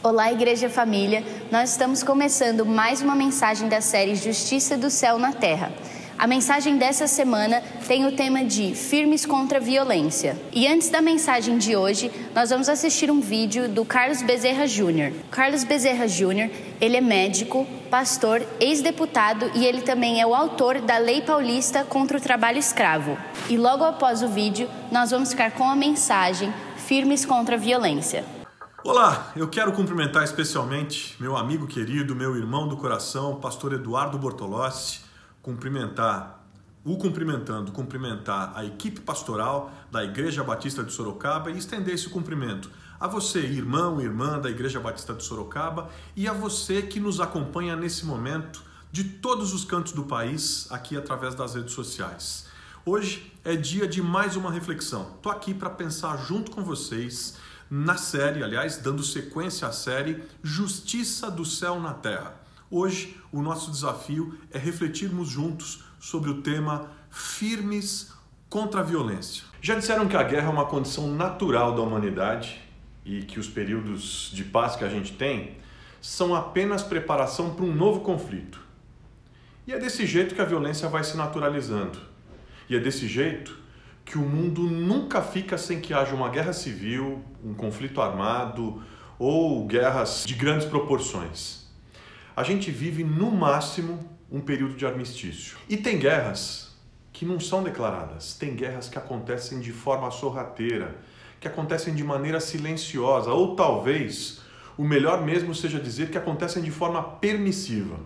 Olá, Igreja Família! Nós estamos começando mais uma mensagem da série Justiça do Céu na Terra. A mensagem dessa semana tem o tema de Firmes contra a Violência. E antes da mensagem de hoje, nós vamos assistir um vídeo do Carlos Bezerra Jr. Carlos Bezerra Jr., ele é médico, pastor, ex-deputado e ele também é o autor da Lei Paulista contra o Trabalho Escravo. E logo após o vídeo, nós vamos ficar com a mensagem Firmes contra a Violência. Olá, eu quero cumprimentar especialmente meu amigo querido, meu irmão do coração, pastor Eduardo Bortolossi, cumprimentar a equipe pastoral da Igreja Batista de Sorocaba e estender esse cumprimento a você, irmão e irmã da Igreja Batista de Sorocaba, e a você que nos acompanha nesse momento de todos os cantos do país, aqui através das redes sociais. Hoje é dia de mais uma reflexão. Estou aqui para pensar junto com vocês na série, aliás, dando sequência à série Justiça do Céu na Terra. Hoje, o nosso desafio é refletirmos juntos sobre o tema Firmes contra a Violência. Já disseram que a guerra é uma condição natural da humanidade e que os períodos de paz que a gente tem são apenas preparação para um novo conflito. E é desse jeito que a violência vai se naturalizando. E é desse jeito que o mundo nunca fica sem que haja uma guerra civil, um conflito armado ou guerras de grandes proporções. A gente vive, no máximo, um período de armistício. E tem guerras que não são declaradas. Tem guerras que acontecem de forma sorrateira, que acontecem de maneira silenciosa, ou talvez o melhor mesmo seja dizer que acontecem de forma permissiva.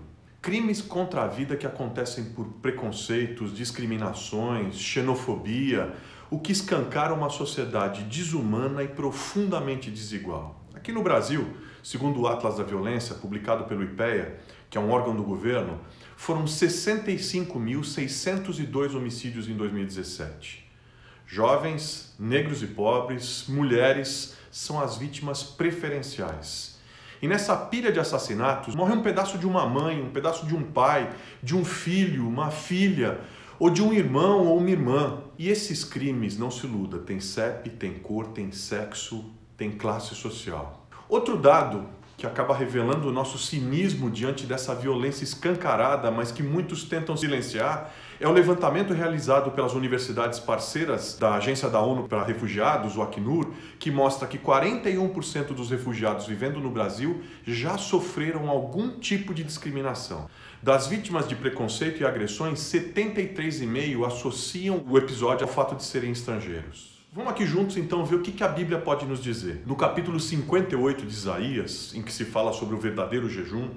Crimes contra a vida que acontecem por preconceitos, discriminações, xenofobia, o que escancara uma sociedade desumana e profundamente desigual. Aqui no Brasil, segundo o Atlas da Violência, publicado pelo IPEA, que é um órgão do governo, foram 65.602 homicídios em 2017. Jovens, negros e pobres, mulheres são as vítimas preferenciais. E nessa pilha de assassinatos, morre um pedaço de uma mãe, um pedaço de um pai, de um filho, uma filha, ou de um irmão ou uma irmã. E esses crimes, não se iluda, tem CEP, tem cor, tem sexo, tem classe social. Outro dado que acaba revelando o nosso cinismo diante dessa violência escancarada, mas que muitos tentam silenciar, é o levantamento realizado pelas universidades parceiras da Agência da ONU para Refugiados, o Acnur, que mostra que 41% dos refugiados vivendo no Brasil já sofreram algum tipo de discriminação. Das vítimas de preconceito e agressões, 73,5% associam o episódio ao fato de serem estrangeiros. Vamos aqui juntos então ver o que a Bíblia pode nos dizer. No capítulo 58 de Isaías, em que se fala sobre o verdadeiro jejum,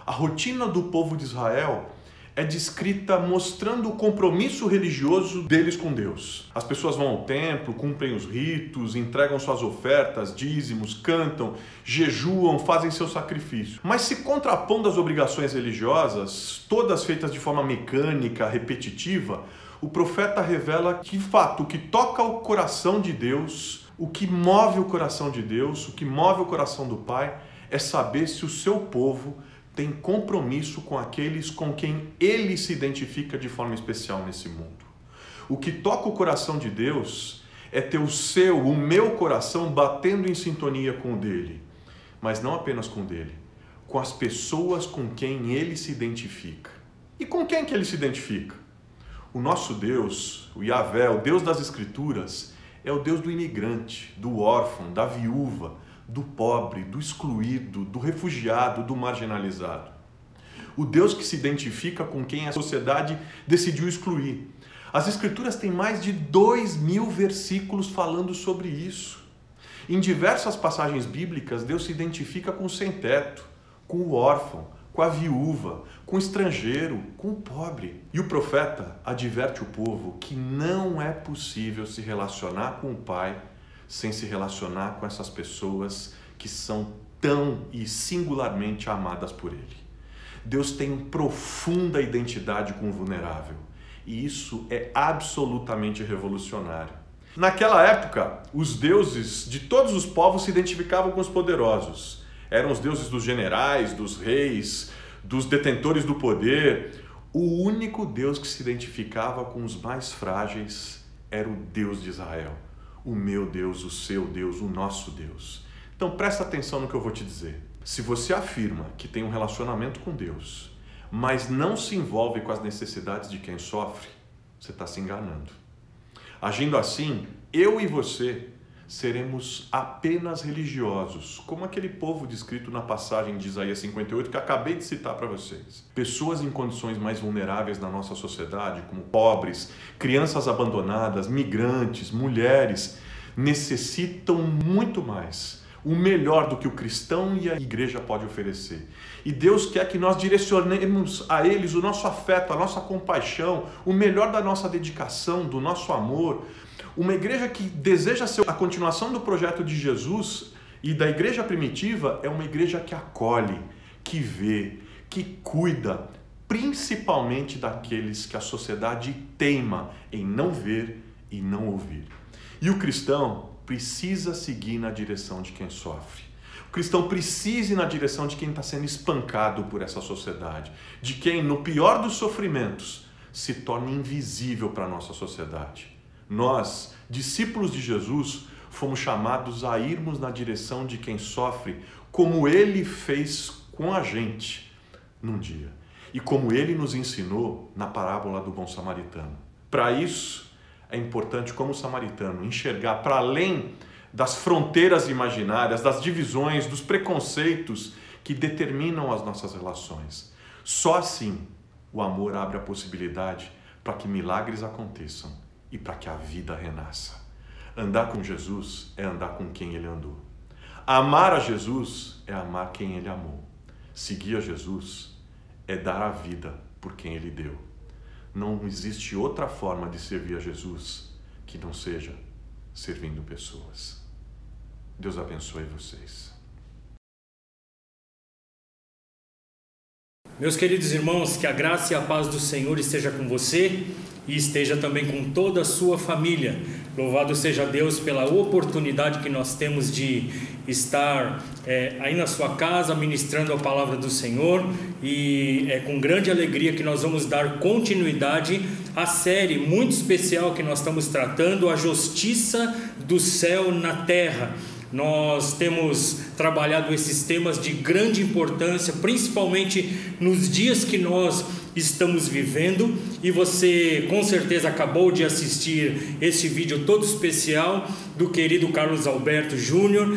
a rotina do povo de Israel é descrita mostrando o compromisso religioso deles com Deus. As pessoas vão ao templo, cumprem os ritos, entregam suas ofertas, dízimos, cantam, jejuam, fazem seu sacrifício. Mas se contrapondo às obrigações religiosas, todas feitas de forma mecânica, repetitiva, o profeta revela que, de fato, o que toca o coração de Deus, o que move o coração de Deus, o que move o coração do Pai, é saber se o seu povo tem compromisso com aqueles com quem ele se identifica de forma especial nesse mundo. O que toca o coração de Deus é ter o meu coração batendo em sintonia com o dele, mas não apenas com o dele, com as pessoas com quem ele se identifica. E com quem que ele se identifica? O nosso Deus, o Yahvé, o Deus das Escrituras, é o Deus do imigrante, do órfão, da viúva, do pobre, do excluído, do refugiado, do marginalizado. O Deus que se identifica com quem a sociedade decidiu excluir. As Escrituras têm mais de 2.000 versículos falando sobre isso. Em diversas passagens bíblicas, Deus se identifica com o sem-teto, com o órfão, com a viúva, com o estrangeiro, com o pobre. E o profeta adverte o povo que não é possível se relacionar com o Pai sem se relacionar com essas pessoas que são tão e singularmente amadas por Ele. Deus tem profunda identidade com o vulnerável e isso é absolutamente revolucionário. Naquela época, os deuses de todos os povos se identificavam com os poderosos. Eram os deuses dos generais, dos reis, dos detentores do poder. O único Deus que se identificava com os mais frágeis era o Deus de Israel. O meu Deus, o seu Deus, o nosso Deus. Então presta atenção no que eu vou te dizer. Se você afirma que tem um relacionamento com Deus, mas não se envolve com as necessidades de quem sofre, você está se enganando. Agindo assim, eu e você seremos apenas religiosos, como aquele povo descrito na passagem de Isaías 58 que eu acabei de citar para vocês. Pessoas em condições mais vulneráveis na nossa sociedade, como pobres, crianças abandonadas, migrantes, mulheres, necessitam muito mais, o melhor do que o cristão e a igreja pode oferecer. E Deus quer que nós direcionemos a eles o nosso afeto, a nossa compaixão, o melhor da nossa dedicação, do nosso amor. Uma igreja que deseja ser a continuação do projeto de Jesus e da igreja primitiva é uma igreja que acolhe, que vê, que cuida, principalmente daqueles que a sociedade teima em não ver e não ouvir. E o cristão precisa seguir na direção de quem sofre. O cristão precisa ir na direção de quem está sendo espancado por essa sociedade, de quem, no pior dos sofrimentos, se torna invisível para a nossa sociedade. Nós, discípulos de Jesus, fomos chamados a irmos na direção de quem sofre, como Ele fez com a gente num dia. E como Ele nos ensinou na parábola do bom samaritano. Para isso, é importante, como samaritano, enxergar para além das fronteiras imaginárias, das divisões, dos preconceitos que determinam as nossas relações. Só assim o amor abre a possibilidade para que milagres aconteçam e para que a vida renasça. Andar com Jesus é andar com quem Ele andou. Amar a Jesus é amar quem Ele amou. Seguir a Jesus é dar a vida por quem Ele deu. Não existe outra forma de servir a Jesus que não seja servindo pessoas. Deus abençoe vocês. Meus queridos irmãos, que a graça e a paz do Senhor esteja com você e esteja também com toda a sua família. Louvado seja Deus pela oportunidade que nós temos de estar aí na sua casa ministrando a palavra do Senhor, e é com grande alegria que nós vamos dar continuidade à série muito especial que nós estamos tratando, a justiça do céu na terra. Nós temos trabalhado esses temas de grande importância, principalmente nos dias que nós estamos vivendo, e você com certeza acabou de assistir esse vídeo todo especial do querido Carlos Alberto Júnior.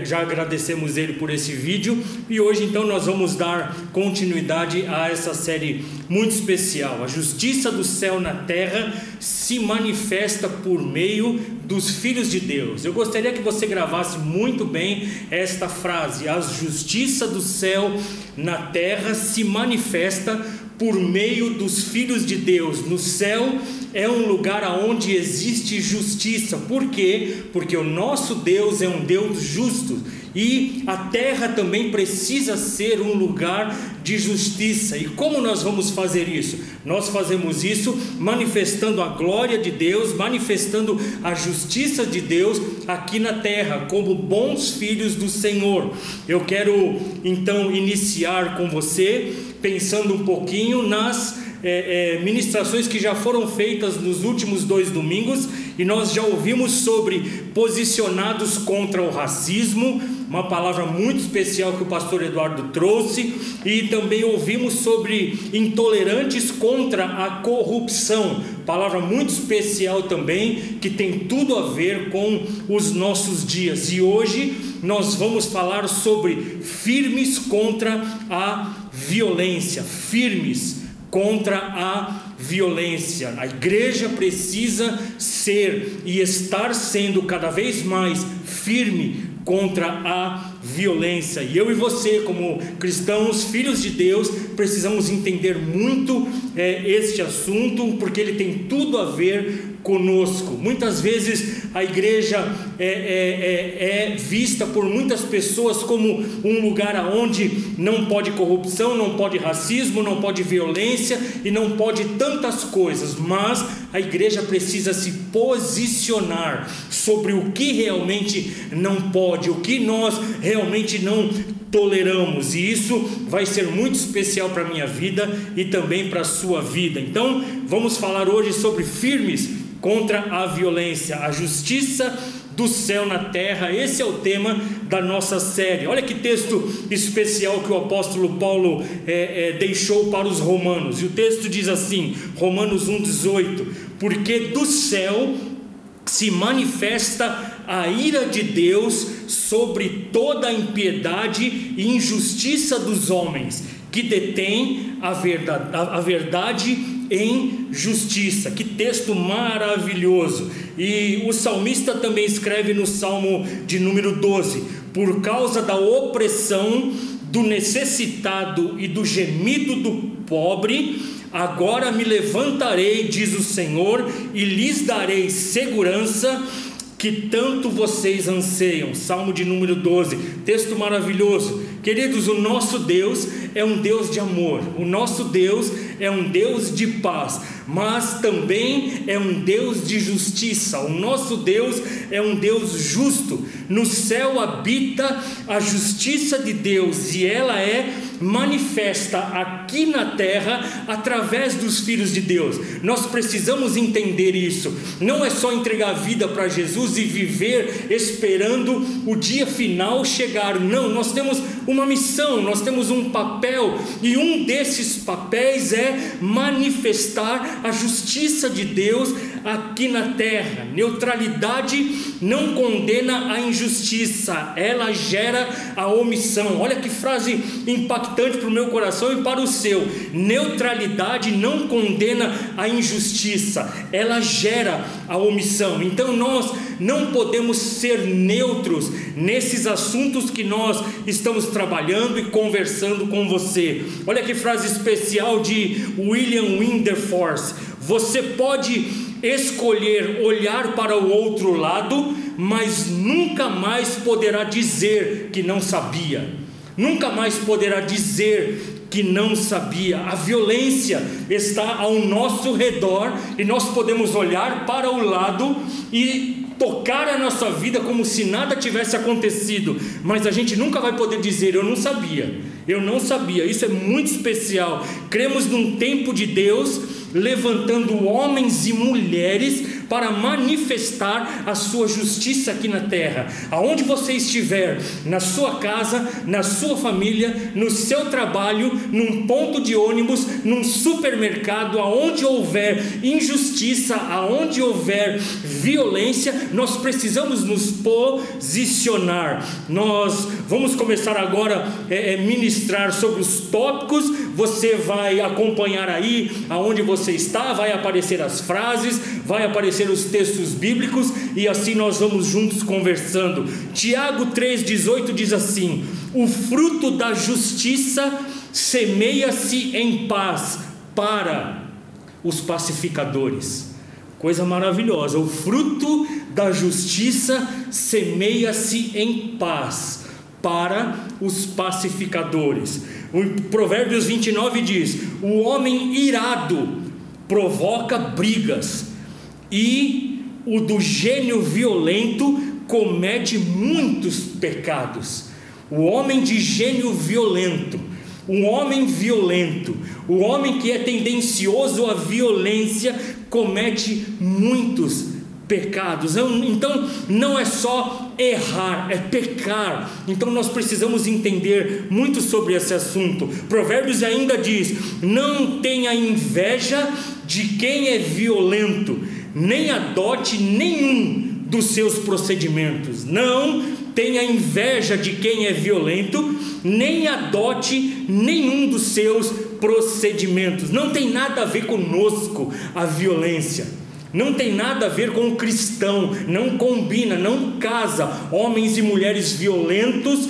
Já agradecemos ele por esse vídeo, e hoje então nós vamos dar continuidade a essa série muito especial. A justiça do céu na terra se manifesta por meio dos filhos de Deus. Eu gostaria que você gravasse muito bem esta frase: a justiça do céu na terra se manifesta por meio dos filhos de Deus. No céu é um lugar onde existe justiça. Por quê? Porque o nosso Deus é um Deus justo, e a terra também precisa ser um lugar de justiça. E como nós vamos fazer isso? Nós fazemos isso manifestando a glória de Deus, manifestando a justiça de Deus aqui na terra, como bons filhos do Senhor. Eu quero então iniciar com você pensando um pouquinho nas ministrações que já foram feitas nos últimos 2 domingos, e nós já ouvimos sobre posicionados contra o racismo, uma palavra muito especial que o pastor Eduardo trouxe, e também ouvimos sobre intolerantes contra a corrupção, palavra muito especial também, que tem tudo a ver com os nossos dias. E hoje nós vamos falar sobre firmes contra a violência, firmes contra a violência. A igreja precisa ser e estar sendo cada vez mais firme contra a violência. E eu e você, como cristãos, filhos de Deus, precisamos entender muito este assunto, porque ele tem tudo a ver conosco. Muitas vezes a igreja é vista por muitas pessoas como um lugar onde não pode corrupção, não pode racismo, não pode violência e não pode tantas coisas, mas a igreja precisa se posicionar sobre o que realmente não pode, o que nós realmente não toleramos, e isso vai ser muito especial para a minha vida e também para a sua vida. Então vamos falar hoje sobre firmes contra a violência, a justiça do céu na terra. Esse é o tema da nossa série. Olha que texto especial que o apóstolo Paulo deixou para os romanos. E o texto diz assim, Romanos 1,18: porque do céu se manifesta a ira de Deus sobre toda a impiedade e injustiça dos homens, que detêm a verdade em justiça. Que texto maravilhoso! E o salmista também escreve no Salmo de número 12: por causa da opressão do necessitado e do gemido do pobre, agora me levantarei, diz o Senhor, e lhes darei segurança que tanto vocês anseiam. Salmo de número 12, texto maravilhoso. Queridos, o nosso Deus é um Deus de amor, o nosso Deus é um Deus de paz, mas também é um Deus de justiça. O nosso Deus é um Deus justo. No céu habita a justiça de Deus, e ela é manifesta aqui na terra através dos filhos de Deus. Nós precisamos entender isso. Não é só entregar a vida para Jesus e viver esperando o dia final chegar. Não, nós temos uma missão, nós temos um papel, e um desses papéis é manifestar a justiça de Deus aqui na terra. Neutralidade não condena a injustiça, ela gera a omissão. Olha que frase impactante para o meu coração e para o seu. Neutralidade não condena a injustiça, ela gera a omissão. Então nós não podemos ser neutros nesses assuntos que nós estamos trabalhando e conversando com você. Olha que frase especial de William Wilberforce: você pode escolher olhar para o outro lado, mas nunca mais poderá dizer que não sabia. Nunca mais poderá dizer que não sabia. A violência está ao nosso redor e nós podemos olhar para o lado e tocar a nossa vida como se nada tivesse acontecido, mas a gente nunca vai poder dizer: eu não sabia, eu não sabia. Isso é muito especial. Cremos num tempo de Deus levantando homens e mulheres para manifestar a sua justiça aqui na terra. Aonde você estiver, na sua casa, na sua família, no seu trabalho, num ponto de ônibus, num supermercado, aonde houver injustiça, aonde houver violência, nós precisamos nos posicionar. Nós vamos começar agora a ministrar sobre os tópicos. Você vai acompanhar aí aonde você está, vai aparecer as frases, vai aparecer os textos bíblicos, e assim nós vamos juntos conversando. Tiago 3,18 diz assim: o fruto da justiça semeia-se em paz para os pacificadores. Coisa maravilhosa. O fruto da justiça semeia-se em paz para os pacificadores. O Provérbios 29 diz: o homem irado provoca brigas, e o do gênio violento comete muitos pecados. O homem de gênio violento, o homem violento, o homem que é tendencioso à violência, comete muitos pecados. Então não é só errar, é pecar. Então nós precisamos entender muito sobre esse assunto. Provérbios ainda diz: não tenha inveja de quem é violento, nem adote nenhum dos seus procedimentos. Não tenha inveja de quem é violento, nem adote nenhum dos seus procedimentos. Não tem nada a ver conosco a violência. Não tem nada a ver com o cristão, não combina, não casa. Homens e mulheres violentas,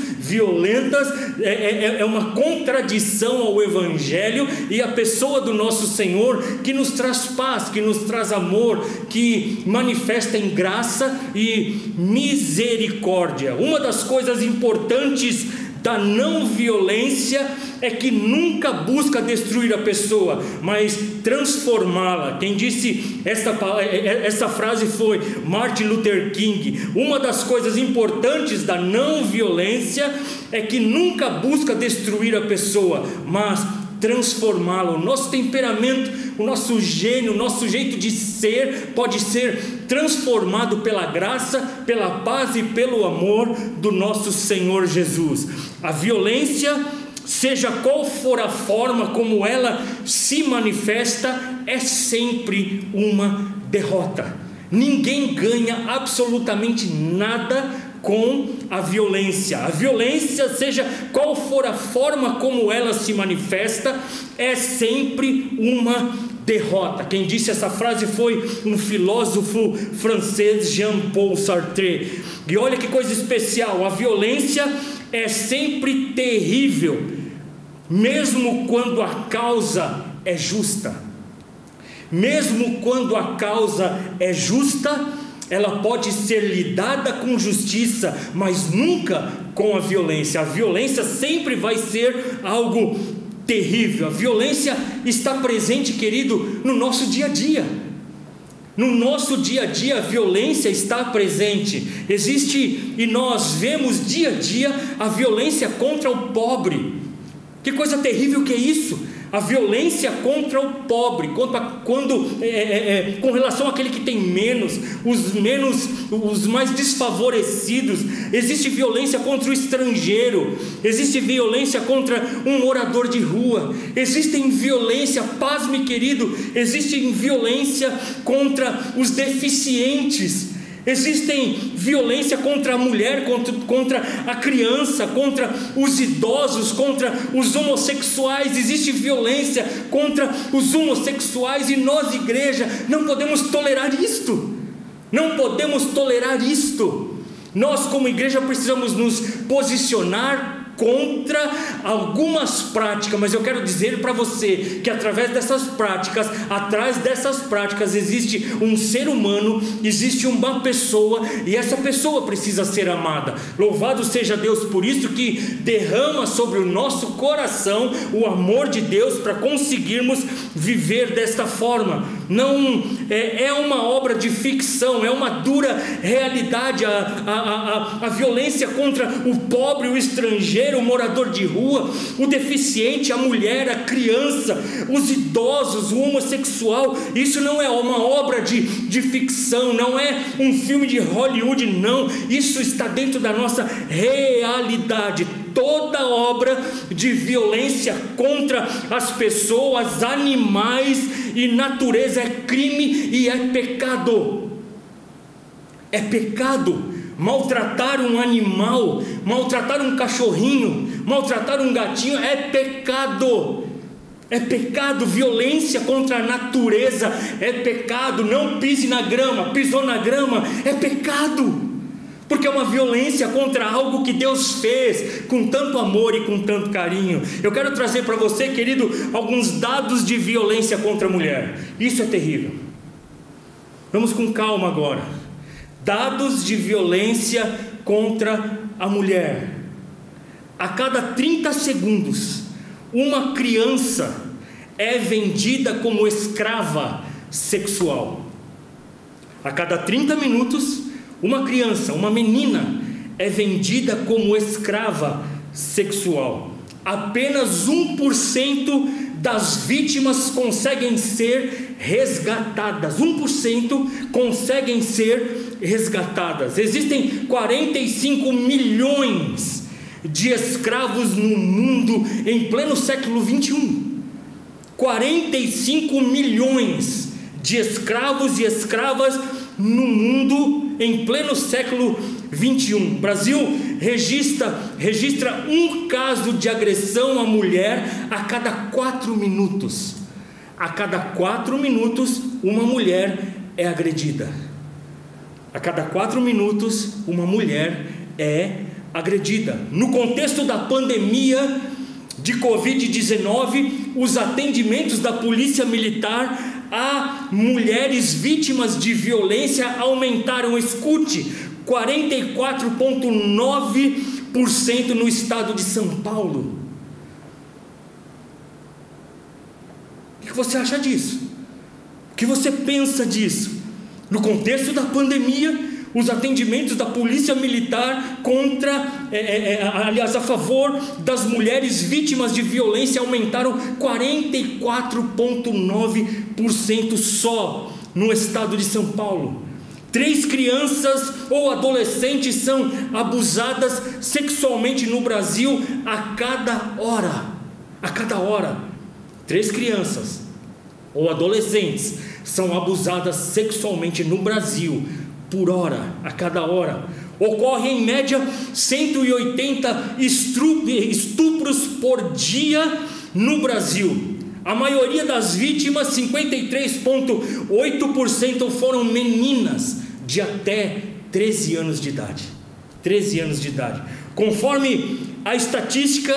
é uma contradição ao Evangelho e à pessoa do nosso Senhor, que nos traz paz, que nos traz amor, que manifesta em graça e misericórdia. Uma das coisas importantes da não violência é que nunca busca destruir a pessoa, mas transformá-la. Quem disse essa frase foi Martin Luther King. Uma das coisas importantes da não violência é que nunca busca destruir a pessoa, mas transformá-lo. O nosso temperamento, o nosso gênio, o nosso jeito de ser pode ser transformado pela graça, pela paz e pelo amor do nosso Senhor Jesus. A violência, seja qual for a forma como ela se manifesta, é sempre uma derrota. Ninguém ganha absolutamente nada com a violência. A violência, seja qual for a forma como ela se manifesta, é sempre uma derrota. Quem disse essa frase foi um filósofo francês, Jean-Paul Sartre. E olha que coisa especial, a violência é sempre terrível, mesmo quando a causa é justa. Mesmo quando a causa é justa, ela pode ser lidada com justiça, mas nunca com a violência. A violência sempre vai ser algo terrível. A violência está presente, querido, no nosso dia a dia. No nosso dia a dia a violência está presente. Existe, e nós vemos dia a dia a violência contra o pobre. Que coisa terrível que é isso! A violência contra o pobre, com relação àquele que tem menos, os mais desfavorecidos. Existe violência contra o estrangeiro, existe violência contra um morador de rua, existe violência, pasme querido, existe violência contra os deficientes. Existem violência contra a mulher, contra a criança, contra os idosos, contra os homossexuais. Existe violência contra os homossexuais, e nós, igreja, não podemos tolerar isto. Não podemos tolerar isto. Nós, como igreja, precisamos nos posicionar contra algumas práticas, mas eu quero dizer para você que através dessas práticas, atrás dessas práticas existe um ser humano, existe uma pessoa, e essa pessoa precisa ser amada. Louvado seja Deus por isso, que derrama sobre o nosso coração o amor de Deus para conseguirmos viver desta forma. Não é uma obra de ficção, é uma dura realidade. A violência contra o pobre, o estrangeiro, o morador de rua, o deficiente, a mulher, a criança, os idosos, o homossexual, isso não é uma obra de ficção, não é um filme de Hollywood, não. Isso está dentro da nossa realidade. Toda obra de violência contra as pessoas, animais e natureza é crime e é pecado. É pecado. Maltratar um animal, maltratar um cachorrinho, maltratar um gatinho é pecado. É pecado. Violência contra a natureza é pecado. Não pise na grama, pisou na grama, é pecado. Porque é uma violência contra algo que Deus fez com tanto amor e com tanto carinho. Eu quero trazer para você, querido, alguns dados de violência contra a mulher. Isso é terrível. Vamos com calma agora. Dados de violência contra a mulher. A cada 30 segundos, uma criança é vendida como escrava sexual. A cada 30 minutos, uma criança, uma menina, é vendida como escrava sexual. Apenas 1% das vítimas conseguem ser resgatadas. 1% conseguem ser resgatadas. Existem 45 milhões de escravos no mundo em pleno século 21. 45 milhões de escravos e escravas no mundo em pleno século 21. O Brasil registra um caso de agressão à mulher a cada 4 minutos. A cada 4 minutos, uma mulher é agredida. A cada 4 minutos, uma mulher é agredida. No contexto da pandemia de Covid-19, os atendimentos da Polícia Militar a mulheres vítimas de violência aumentaram. Escute, 44,9% no estado de São Paulo. O que você acha disso? O que você pensa disso? No contexto da pandemia, os atendimentos da polícia militar aliás, a favor das mulheres vítimas de violência aumentaram 44,9% só no estado de São Paulo. 3 crianças ou adolescentes são abusadas sexualmente no Brasil a cada hora. A cada hora, 3 crianças ou adolescentes são abusadas sexualmente no Brasil por hora, a cada hora. Ocorre em média 180 estupros por dia no Brasil. A maioria das vítimas, 53,8%, foram meninas de até 13 anos de idade. 13 anos de idade. Conforme a estatística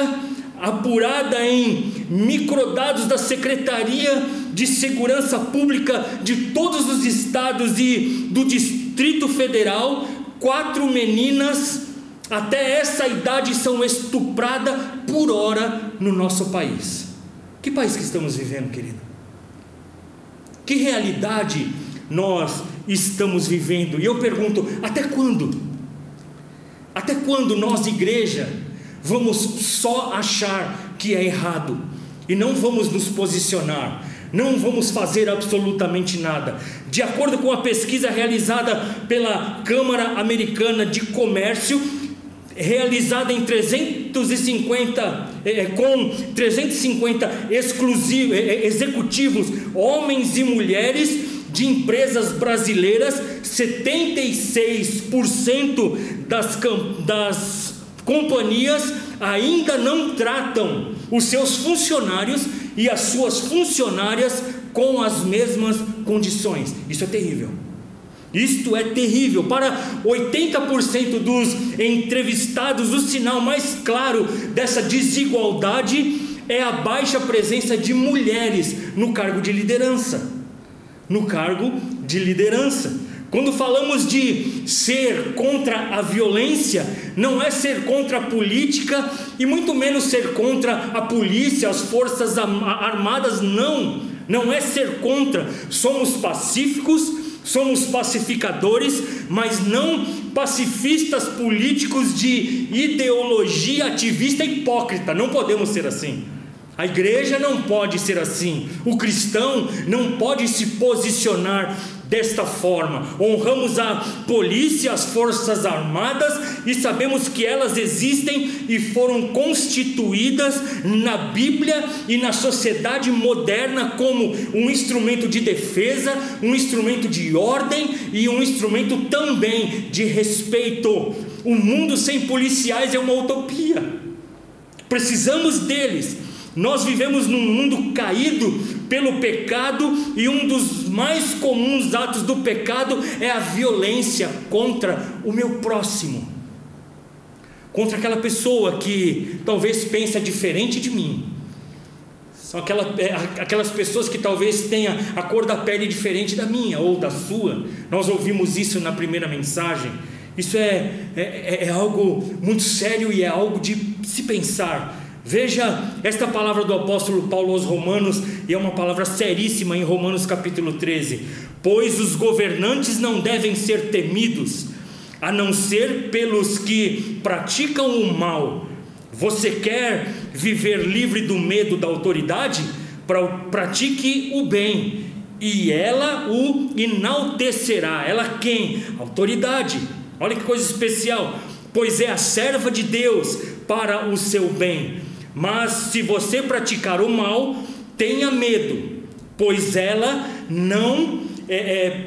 apurada em microdados da Secretaria de Segurança Pública de todos os estados e do Distrito Federal, 4 meninas até essa idade são estupradas por hora no nosso país. Que país que estamos vivendo, querido? Que realidade nós estamos vivendo? E eu pergunto, até quando? Até quando nós, igreja, vamos só achar que é errado e não vamos nos posicionar? Não vamos fazer absolutamente nada. De acordo com a pesquisa realizada pela Câmara Americana de Comércio, realizada em 350 executivos, homens e mulheres de empresas brasileiras, 76% das companhias ainda não tratam os seus funcionários e as suas funcionárias com as mesmas condições. Isso é terrível. Isto é terrível. Para 80% dos entrevistados, o sinal mais claro dessa desigualdade é a baixa presença de mulheres no cargo de liderança. No cargo de liderança. Quando falamos de ser contra a violência, não é ser contra a política e muito menos ser contra a polícia, as forças armadas, não é ser contra. Somos pacíficos, somos pacificadores, mas não pacifistas políticos de ideologia ativista hipócrita. Não podemos ser assim. A igreja não pode ser assim. O cristão não pode se posicionar desta forma. Honramos a polícia, as forças armadas, e sabemos que elas existem e foram constituídas na Bíblia e na sociedade moderna como um instrumento de defesa, um instrumento de ordem e um instrumento também de respeito. O mundo sem policiais é uma utopia. Precisamos deles. Nós vivemos num mundo caído pelo pecado, e um dos mais comuns atos do pecado é a violência contra o meu próximo, contra aquela pessoa que talvez pensa diferente de mim. São aquelas pessoas que talvez tenham a cor da pele diferente da minha ou da sua. Nós ouvimos isso na primeira mensagem. Isso é algo muito sério e é algo de se pensar. Veja esta palavra do apóstolo Paulo aos Romanos, e é uma palavra seríssima em Romanos capítulo 13. Pois os governantes não devem ser temidos, a não ser pelos que praticam o mal. Você quer viver livre do medo da autoridade? Pratique o bem, e ela o enaltecerá. Ela quem? A autoridade. Olha que coisa especial. Pois é a serva de Deus para o seu bem. Mas se você praticar o mal, tenha medo, pois ela não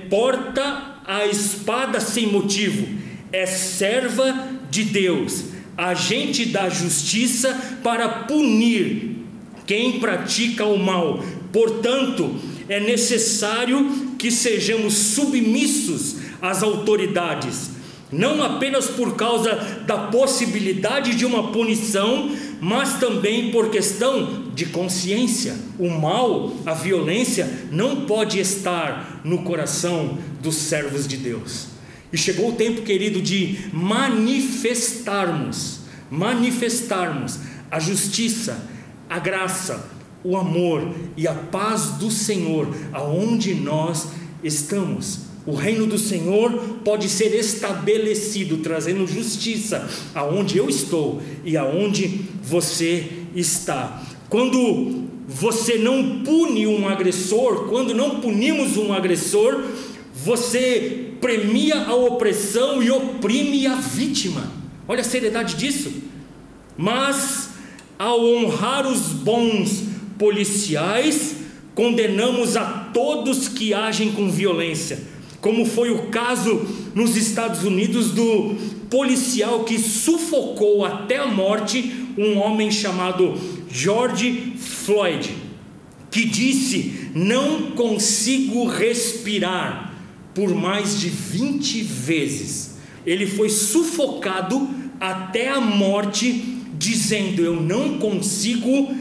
porta a espada sem motivo. É serva de Deus, agente da justiça para punir quem pratica o mal. Portanto, é necessário que sejamos submissos às autoridades, não apenas por causa da possibilidade de uma punição, mas também por questão de consciência. O mal, a violência, não pode estar no coração dos servos de Deus. E chegou o tempo, querido, de manifestarmos a justiça, a graça, o amor e a paz do Senhor aonde nós estamos. O reino do Senhor pode ser estabelecido, trazendo justiça aonde eu estou e aonde você está. Quando você não pune um agressor, quando não punimos um agressor, você premia a opressão e oprime a vítima. Olha a seriedade disso. Mas ao honrar os bons policiais, condenamos a todos que agem com violência, como foi o caso nos Estados Unidos do policial que sufocou até a morte um homem chamado George Floyd, que disse: não consigo respirar, por mais de 20 vezes. Ele foi sufocado até a morte, dizendo: eu não consigo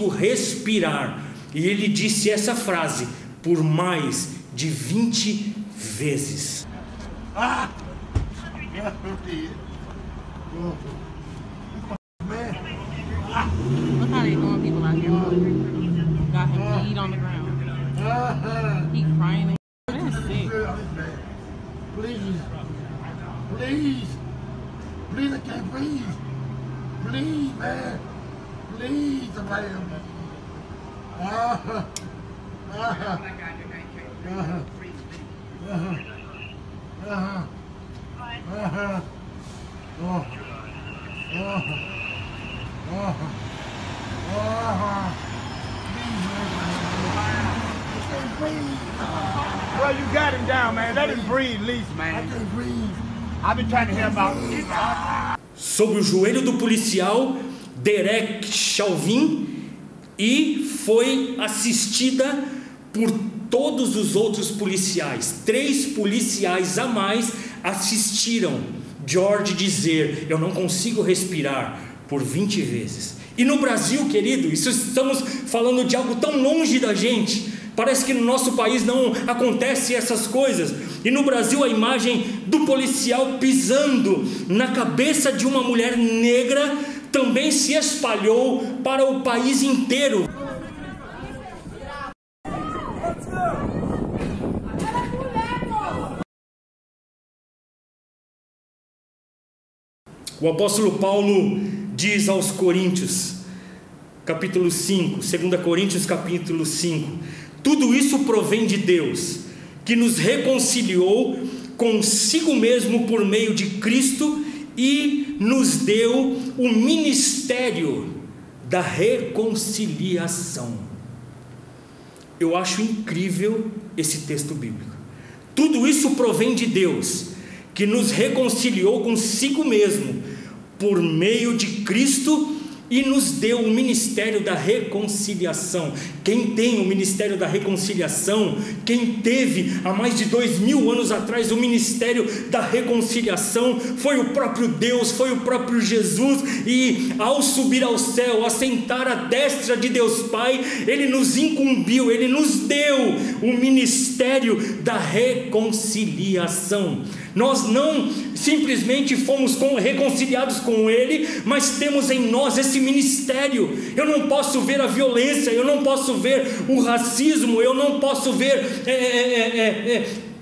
respirar. E ele disse essa frase por mais de 20 vezes. I Look how they throwing people out here. Got him bleed on the ground. He crying. That's sick. Please, please, please, I can't breathe. Please, man, please, somebody help me. Well, you got him down, man. Let him breathe, at least, I man. can't breathe. I've been trying to help out. Sobre o joelho do policial Derek Chauvin, e foi assistida por todos os outros policiais. 3 policiais a mais assistiram George dizer: eu não consigo respirar, por 20 vezes. E no Brasil, querido, isso estamos falando de algo tão longe da gente. Parece que no nosso país não acontece essas coisas. E no Brasil, a imagem do policial pisando na cabeça de uma mulher negra também se espalhou para o país inteiro. O apóstolo Paulo diz aos Coríntios, capítulo 5, 2 Coríntios capítulo 5: tudo isso provém de Deus, que nos reconciliou consigo mesmo por meio de Cristo e nos deu o ministério da reconciliação. Eu acho incrível esse texto bíblico. Tudo isso provém de Deus, que nos reconciliou consigo mesmo por meio de Cristo e nos deu o ministério da reconciliação. Quem tem o ministério da reconciliação, quem teve há mais de 2000 anos atrás o ministério da reconciliação, foi o próprio Deus, foi o próprio Jesus. E ao subir ao céu, assentar à destra de Deus Pai, Ele nos incumbiu, Ele nos deu o ministério da reconciliação. Nós não simplesmente fomos reconciliados com Ele, mas temos em nós esse ministério. Eu não posso ver a violência, eu não posso ver o racismo, eu não posso ver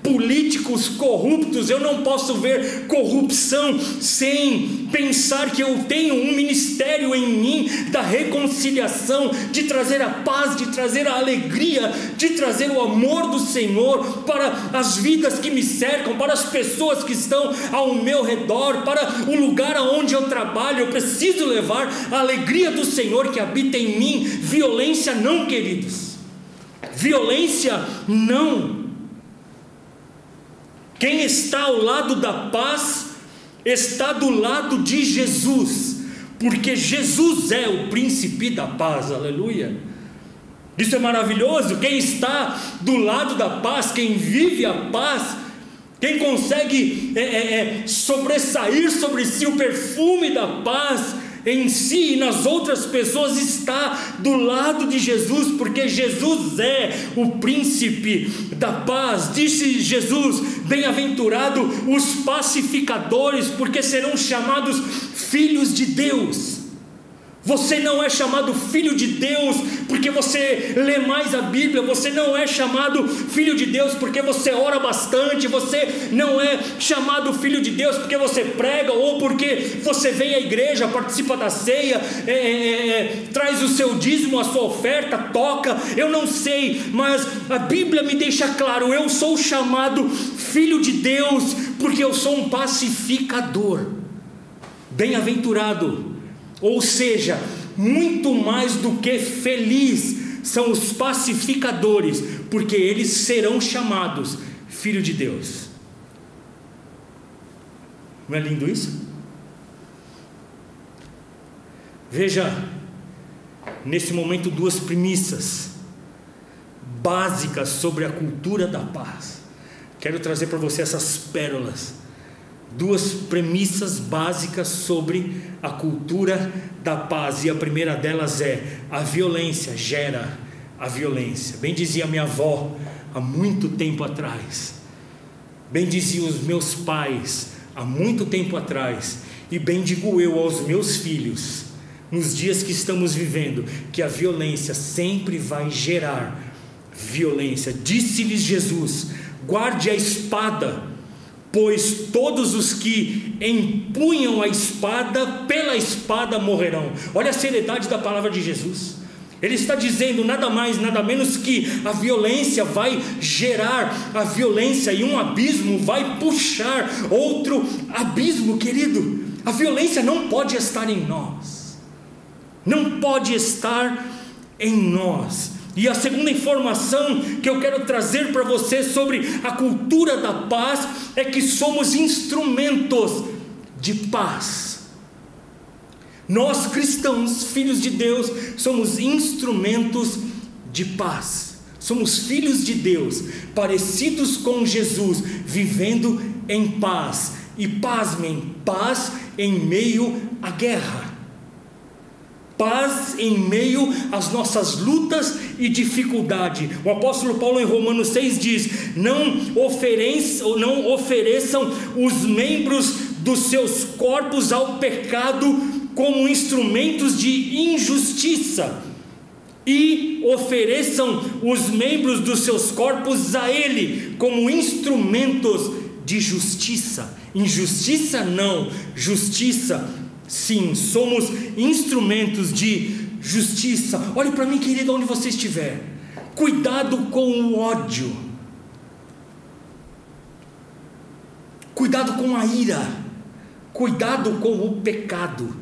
políticos corruptos, eu não posso ver corrupção sem pensar que eu tenho um ministério em mim da reconciliação, de trazer a paz, de trazer a alegria, de trazer o amor do Senhor para as vidas que me cercam, para as pessoas que estão ao meu redor, para o lugar onde eu trabalho. Eu preciso levar a alegria do Senhor que habita em mim. Violência não, queridos, violência não. Quem está ao lado da paz está do lado de Jesus, porque Jesus é o príncipe da paz, aleluia. Isso é maravilhoso. Quem está do lado da paz, quem vive a paz, quem consegue sobressair sobre si o perfume da paz em si e nas outras pessoas, está do lado de Jesus, porque Jesus é o príncipe da paz. Disse Jesus: bem-aventurado os pacificadores, porque serão chamados filhos de Deus. Você não é chamado filho de Deus porque você lê mais a Bíblia. Você não é chamado filho de Deus porque você ora bastante. Você não é chamado filho de Deus porque você prega ou porque você vem à igreja, participa da ceia, traz o seu dízimo, a sua oferta, toca. Eu não sei, mas a Bíblia me deixa claro: eu sou chamado filho de Deus porque eu sou um pacificador. Bem-aventurado, ou seja, muito mais do que feliz são os pacificadores, porque eles serão chamados filho de Deus. Não é lindo isso? Veja, nesse momento, duas premissas básicas sobre a cultura da paz. Quero trazer para você essas pérolas. Duas premissas básicas sobre a cultura da paz. E a primeira delas é: a violência gera a violência. Bem dizia minha avó há muito tempo atrás, bem diziam os meus pais há muito tempo atrás, e bem digo eu aos meus filhos nos dias que estamos vivendo, que a violência sempre vai gerar violência. Disse-lhes Jesus: guarde a espada, pois todos os que empunham a espada, pela espada morrerão. Olha a seriedade da palavra de Jesus. Ele está dizendo nada mais, nada menos que a violência vai gerar a violência, e um abismo vai puxar outro abismo, querido. A violência não pode estar em nós. Não pode estar em nós. E a segunda informação que eu quero trazer para você sobre a cultura da paz é que somos instrumentos de paz. Nós cristãos, filhos de Deus, somos instrumentos de paz. Somos filhos de Deus, parecidos com Jesus, vivendo em paz. E pasmem, paz em meio à guerra. Paz em meio às nossas lutas e dificuldade. O apóstolo Paulo em Romanos 6 diz: não ofereçam os membros dos seus corpos ao pecado como instrumentos de injustiça, e ofereçam os membros dos seus corpos a Ele como instrumentos de justiça. Injustiça não, justiça sim. Somos instrumentos de justiça. Olhe para mim, querido, onde você estiver. Cuidado com o ódio. Cuidado com a ira. Cuidado com o pecado.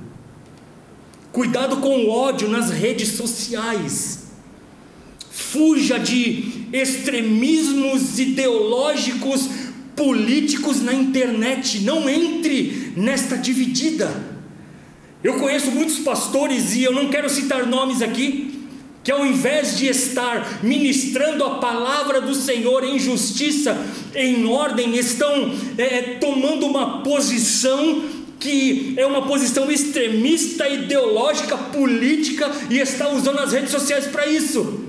Cuidado com o ódio nas redes sociais. Fuja de extremismos ideológicos, políticos na internet. Não entre nesta dividida. Eu conheço muitos pastores, e eu não quero citar nomes aqui, que ao invés de estar ministrando a palavra do Senhor em justiça, em ordem, estão tomando uma posição que é uma posição extremista, ideológica, política, e está usando as redes sociais para isso.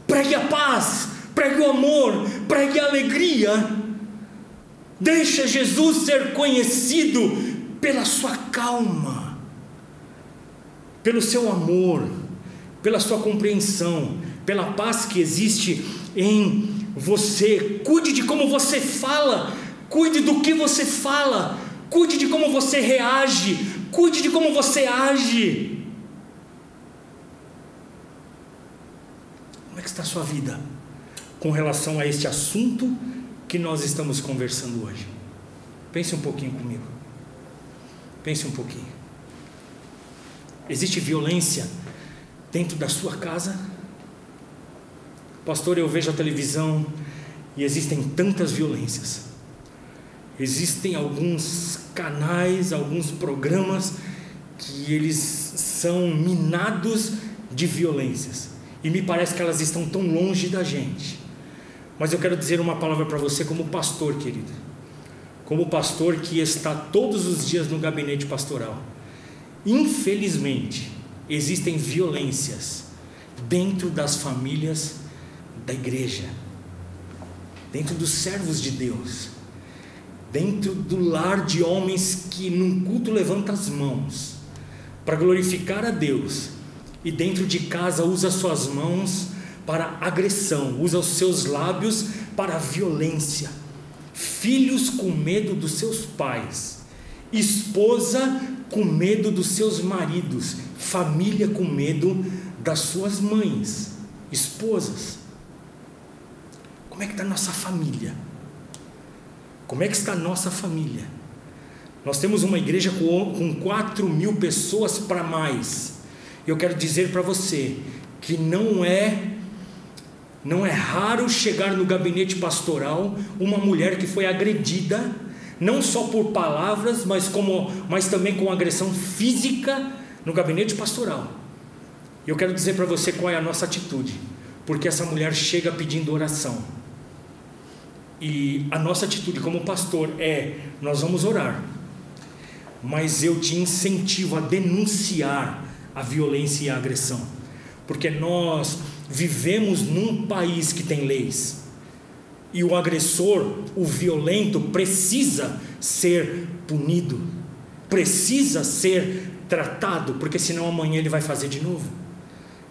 Pregue a paz, pregue o amor, pregue a alegria. Deixa Jesus ser conhecido pela sua calma, pelo seu amor, pela sua compreensão, pela paz que existe em você. Cuide de como você fala, cuide do que você fala, cuide de como você reage, cuide de como você age. Como é que está a sua vida com relação a este assunto que nós estamos conversando hoje? Pense um pouquinho comigo. Pense um pouquinho. Existe violência dentro da sua casa? Pastor, eu vejo a televisão e existem tantas violências. Existem alguns canais, alguns programas que eles são minados de violências, e me parece que elas estão tão longe da gente. Mas eu quero dizer uma palavra para você como pastor, querido, como pastor que está todos os dias no gabinete pastoral. Infelizmente, existem violências dentro das famílias da igreja, dentro dos servos de Deus, dentro do lar de homens que num culto levanta as mãos, para glorificar a Deus, e dentro de casa usa suas mãos para agressão, usa os seus lábios para violência. Filhos com medo dos seus pais, esposa com medo dos seus maridos, família com medo das suas mães, esposas. Como é que está a nossa família? Como é que está a nossa família? Nós temos uma igreja com 4.000 pessoas para mais. Eu quero dizer para você que não é raro chegar no gabinete pastoral uma mulher que foi agredida, não só por palavras, mas também com agressão física no gabinete pastoral. Eu quero dizer para você qual é a nossa atitude, porque essa mulher chega pedindo oração, e a nossa atitude como pastor nós vamos orar, mas eu te incentivo a denunciar a violência e a agressão, porque nós vivemos num país que tem leis, e o agressor, o violento, precisa ser punido, precisa ser tratado, porque senão amanhã ele vai fazer de novo.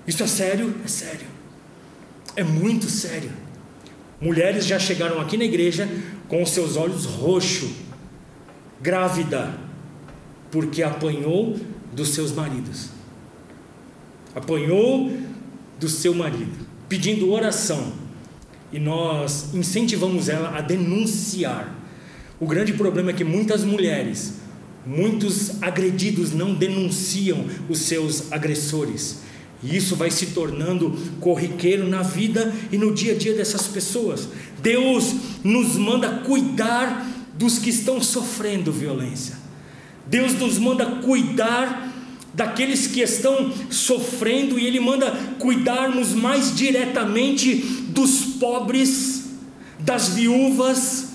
Isso é sério? É sério, é muito sério. Mulheres já chegaram aqui na igreja com os seus olhos roxos, grávida, porque apanhou dos seus maridos, apanhou do seu marido, pedindo oração, e nós incentivamos ela a denunciar. O grande problema é que muitas mulheres, muitos agredidos não denunciam os seus agressores, e isso vai se tornando corriqueiro na vida e no dia a dia dessas pessoas. Deus nos manda cuidar dos que estão sofrendo violência, Deus nos manda cuidar daqueles que estão sofrendo, e Ele manda cuidarmos mais diretamente dos pobres, das viúvas,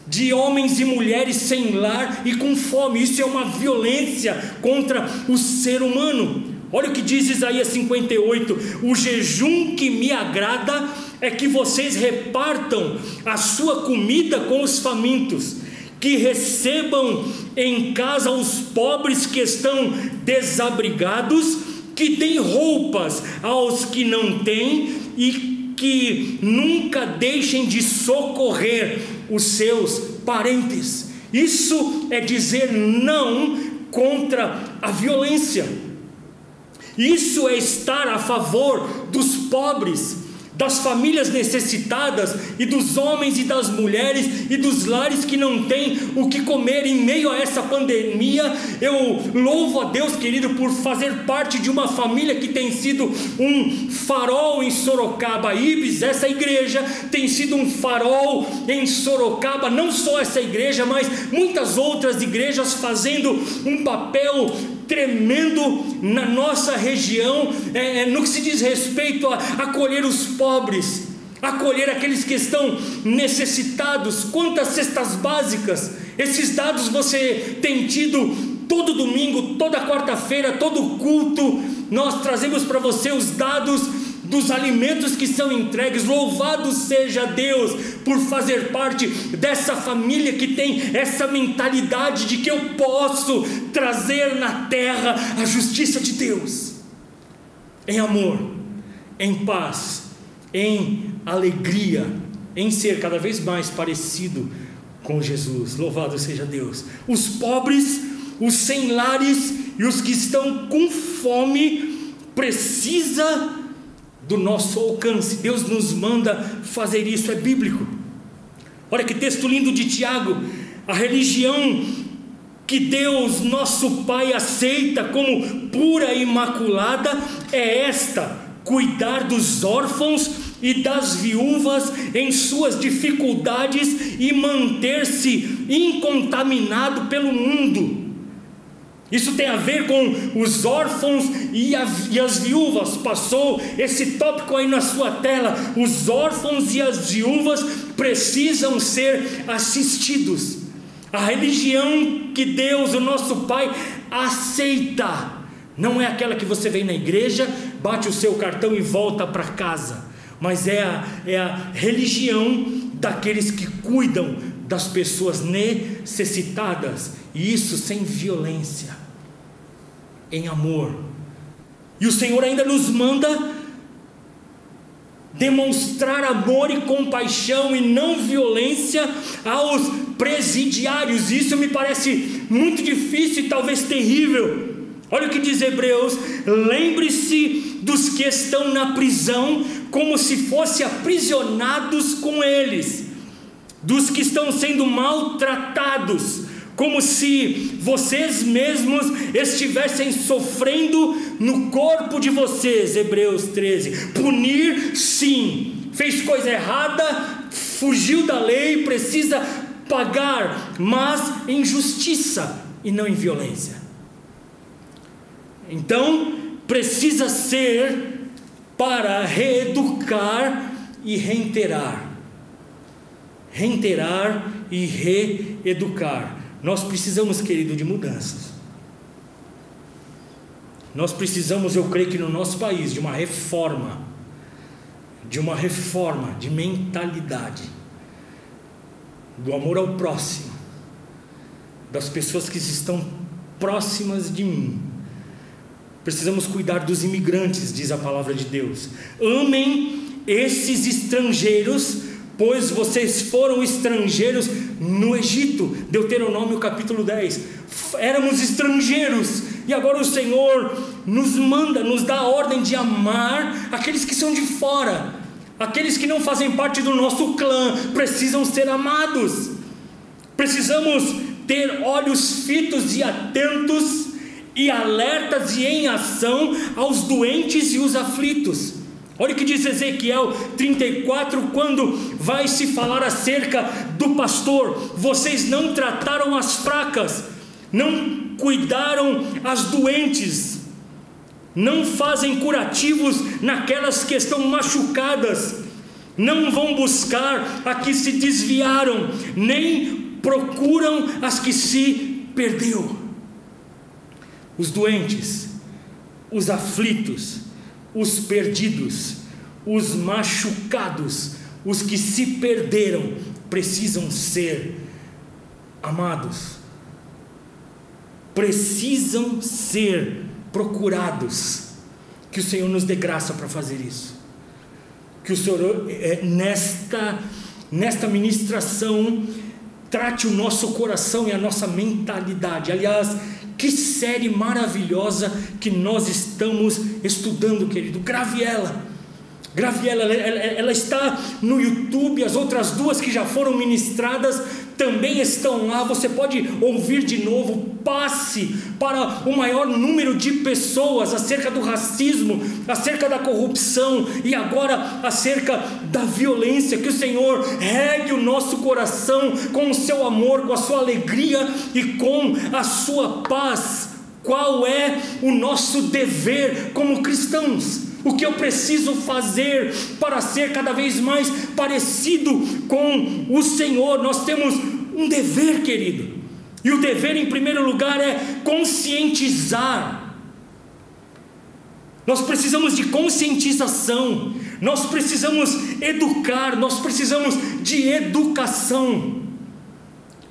de homens e mulheres sem lar e com fome. Isso é uma violência contra o ser humano. Olha o que diz Isaías 58: o jejum que me agrada é que vocês repartam a sua comida com os famintos, que recebam em casa os pobres que estão desabrigados, que deem roupas aos que não têm, e que nunca deixem de socorrer os seus parentes. Isso é dizer não contra a violência. Isso é estar a favor dos pobres, das famílias necessitadas, e dos homens e das mulheres e dos lares que não têm o que comer em meio a essa pandemia. Eu louvo a Deus, querido, por fazer parte de uma família que tem sido um farol em Sorocaba. Ibis, essa igreja tem sido um farol em Sorocaba. Não só essa igreja, mas muitas outras igrejas fazendo um papel tremendo na nossa região, no que se diz respeito a acolher os pobres, acolher aqueles que estão necessitados. Quantas cestas básicas, esses dados você tem tido todo domingo, toda quarta-feira, todo culto, nós trazemos para você os dados dos alimentos que são entregues. Louvado seja Deus por fazer parte dessa família que tem essa mentalidade de que eu posso trazer na terra a justiça de Deus, em amor, em paz, em alegria, em ser cada vez mais parecido com Jesus. Louvado seja Deus. Os pobres, os sem lares e os que estão com fome precisa do nosso alcance. Deus nos manda fazer isso, é bíblico. Olha que texto lindo de Tiago: a religião que Deus nosso Pai aceita como pura e imaculada é esta: cuidar dos órfãos e das viúvas em suas dificuldades e manter-se incontaminado pelo mundo. Isso tem a ver com os órfãos e as viúvas. Passou esse tópico aí na sua tela. Os órfãos e as viúvas precisam ser assistidos. A religião que Deus, o nosso Pai, aceita não é aquela que você vem na igreja, bate o seu cartão e volta para casa, mas é a religião daqueles que cuidam das pessoas necessitadas, e isso sem violência. em amor. E o Senhor ainda nos manda demonstrar amor e compaixão e não violência aos presidiários. Isso me parece muito difícil e talvez terrível. Olha o que diz Hebreus: lembre-se dos que estão na prisão como se fossem aprisionados com eles, dos que estão sendo maltratados como se vocês mesmos estivessem sofrendo no corpo de vocês. Hebreus 13. Punir, sim, fez coisa errada, fugiu da lei, precisa pagar, mas em justiça e não em violência. Então precisa ser para reeducar e reiterar e reeducar. Nós precisamos, querido, de mudanças. Nós precisamos, eu creio que no nosso país, de uma reforma de mentalidade, do amor ao próximo, das pessoas que estão próximas de mim. Precisamos cuidar dos imigrantes, diz a palavra de Deus. Amem esses estrangeiros, pois vocês foram estrangeiros no Egito. Deuteronômio capítulo 10. Éramos estrangeiros, e agora o Senhor nos manda, nos dá a ordem de amar aqueles que são de fora. Aqueles que não fazem parte do nosso clã precisam ser amados. Precisamos ter olhos fitos e atentos e alertas e em ação aos doentes e os aflitos. Olha o que diz Ezequiel 34, quando vai se falar acerca do pastor: vocês não trataram as fracas, não cuidaram as doentes, não fazem curativos naquelas que estão machucadas, não vão buscar a que se desviaram, nem procuram as que se perdeu. Os doentes, os aflitos, os perdidos, os machucados, os que se perderam, precisam ser amados, precisam ser procurados. Que o Senhor nos dê graça para fazer isso. Que o Senhor, nesta ministração, trate o nosso coração e a nossa mentalidade. Aliás, que série maravilhosa que nós estamos estudando, querido. Graviela, ela está no YouTube. As outras duas que já foram ministradas também estão lá. Você pode ouvir de novo. Passe para o maior número de pessoas acerca do racismo, acerca da corrupção e agora acerca da violência. Que o Senhor regue o nosso coração com o seu amor, com a sua alegria e com a sua paz. Qual é o nosso dever como cristãos? O que eu preciso fazer para ser cada vez mais parecido com o Senhor? Nós temos um dever, querido. E o dever, em primeiro lugar, é conscientizar. Nós precisamos de conscientização. Nós precisamos educar. Nós precisamos de educação.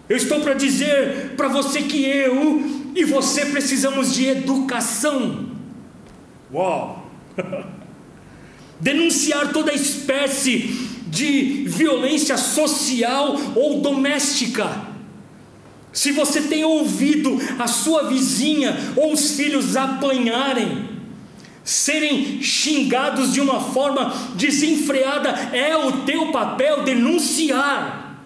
Eu estou para dizer para você que eu e você precisamos de educação. Uau! Denunciar toda espécie de violência social ou doméstica. Se você tem ouvido a sua vizinha ou os filhos apanharem, serem xingados de uma forma desenfreada, é o teu papel denunciar.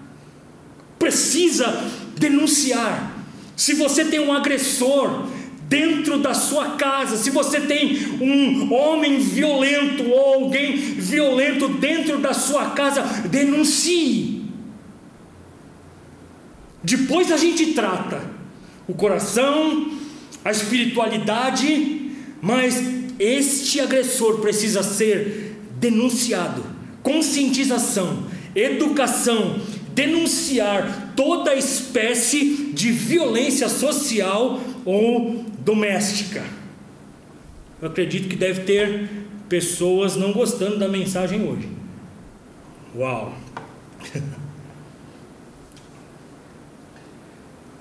Precisa denunciar. Se você tem um agressor dentro da sua casa, se você tem um homem violento ou alguém violento dentro da sua casa, denuncie. Depois a gente trata o coração, a espiritualidade, mas este agressor precisa ser denunciado. Conscientização, educação, denunciar toda espécie de violência social ou doméstica. Eu acredito que deve ter pessoas não gostando da mensagem hoje. Uau!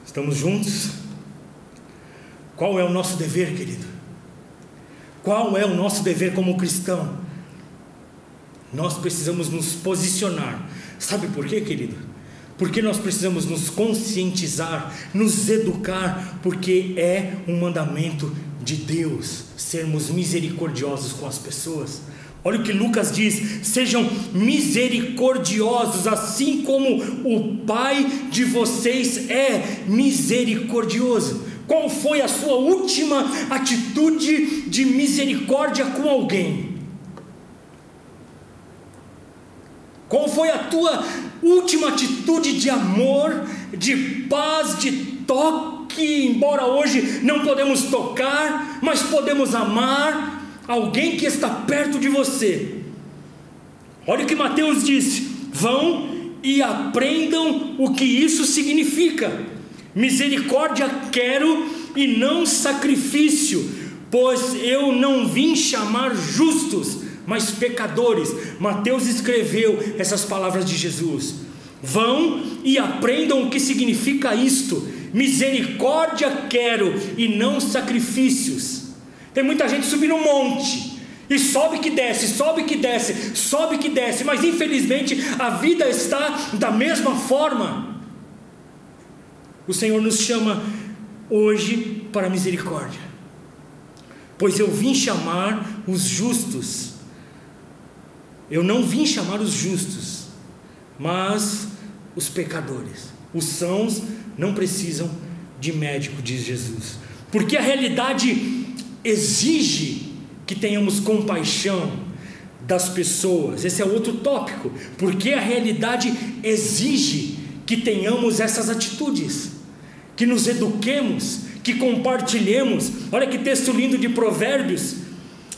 Estamos juntos? Qual é o nosso dever, querido? Qual é o nosso dever como cristão? Nós precisamos nos posicionar. Sabe por quê, querido? Porque nós precisamos nos conscientizar, nos educar, porque é um mandamento de Deus sermos misericordiosos com as pessoas. Olha o que Lucas diz: sejam misericordiosos, assim como o Pai de vocês é misericordioso. Qual foi a sua última atitude de misericórdia com alguém? Qual foi a tua última atitude de amor, de paz, de toque? Embora hoje não podemos tocar, mas podemos amar alguém que está perto de você. Olha o que Mateus disse: vão e aprendam o que isso significa. Misericórdia quero e não sacrifício, pois eu não vim chamar justos, mas pecadores. Mateus escreveu essas palavras de Jesus. Vão e aprendam o que significa isto: misericórdia quero e não sacrifícios. Tem muita gente subindo um monte e sobe que desce, sobe que desce, sobe que desce, mas infelizmente a vida está da mesma forma. O Senhor nos chama hoje para a misericórdia, pois eu vim chamar os justos. Eu não vim chamar os justos, mas os pecadores. Os sãos não precisam de médico, diz Jesus, porque a realidade exige que tenhamos compaixão das pessoas. Esse é outro tópico, porque a realidade exige que tenhamos essas atitudes, que nos eduquemos, que compartilhemos. Olha que texto lindo de Provérbios: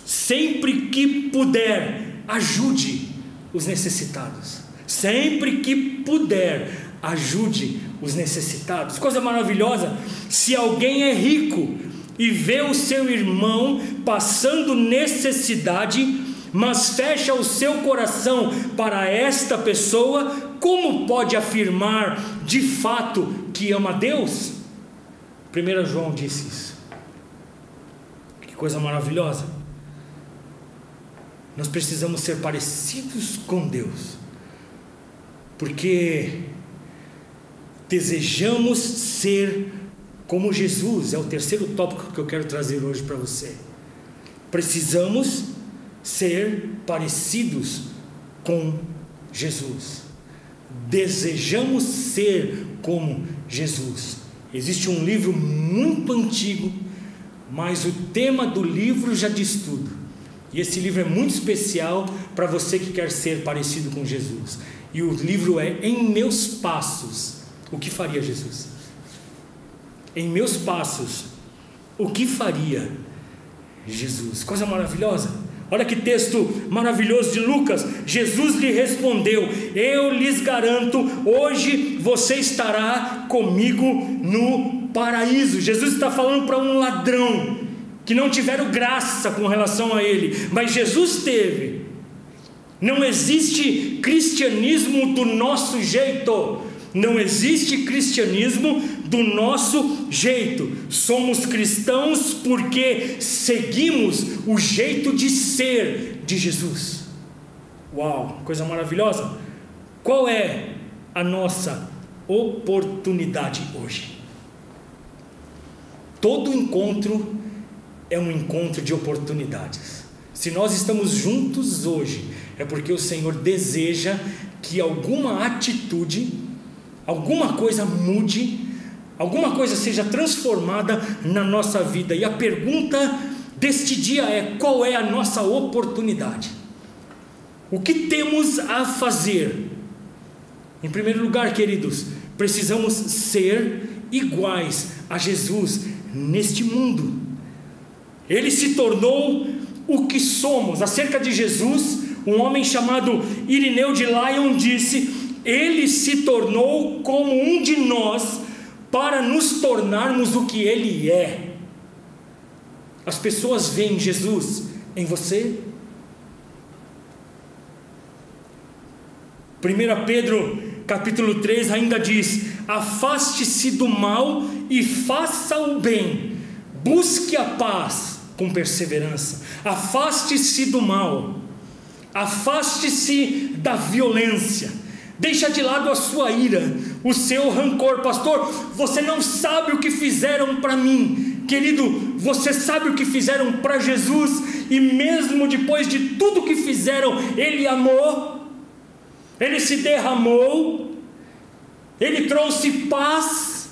sempre que puder, ajude os necessitados. Sempre que puder, ajude os necessitados. Coisa maravilhosa. Se alguém é rico e vê o seu irmão passando necessidade, mas fecha o seu coração para esta pessoa, como pode afirmar de fato que ama Deus? 1 João disse isso. Que coisa maravilhosa. Nós precisamos ser parecidos com Deus, porque desejamos ser como Jesus. É o terceiro tópico que eu quero trazer hoje para você. Precisamos ser parecidos com Jesus. Desejamos ser como Jesus. Existe um livro muito antigo, mas o tema do livro já diz tudo. E esse livro é muito especial para você que quer ser parecido com Jesus. E o livro é Em Meus Passos, o que faria Jesus? Em meus passos, o que faria Jesus? Coisa maravilhosa. Olha que texto maravilhoso de Lucas. Jesus lhe respondeu: eu lhes garanto, hoje você estará comigo no paraíso. Jesus está falando para um ladrão que não tiveram graça com relação a ele, mas Jesus teve. Não existe cristianismo do nosso jeito. Não existe cristianismo do nosso jeito. Somos cristãos porque seguimos o jeito de ser de Jesus. Uau, coisa maravilhosa. Qual é a nossa oportunidade hoje? Todo encontro é um encontro de oportunidades. Se nós estamos juntos hoje, é porque o Senhor deseja que alguma atitude, alguma coisa mude, alguma coisa seja transformada na nossa vida. E a pergunta deste dia é: qual é a nossa oportunidade? O que temos a fazer? Em primeiro lugar, queridos, precisamos ser iguais a Jesus neste mundo. Ele se tornou o que somos. Acerca de Jesus, um homem chamado Irineu de Lyon disse: ele se tornou como um de nós para nos tornarmos o que ele é. As pessoas veem Jesus em você? 1 Pedro capítulo 3 ainda diz: afaste-se do mal e faça o bem, Busque a paz com perseverança. Afaste-se do mal. Afaste-se da violência. Deixa de lado a sua ira, o seu rancor. Pastor, você não sabe o que fizeram para mim. Querido, você sabe o que fizeram para Jesus, e mesmo depois de tudo que fizeram, Ele amou, Ele se derramou, Ele trouxe paz.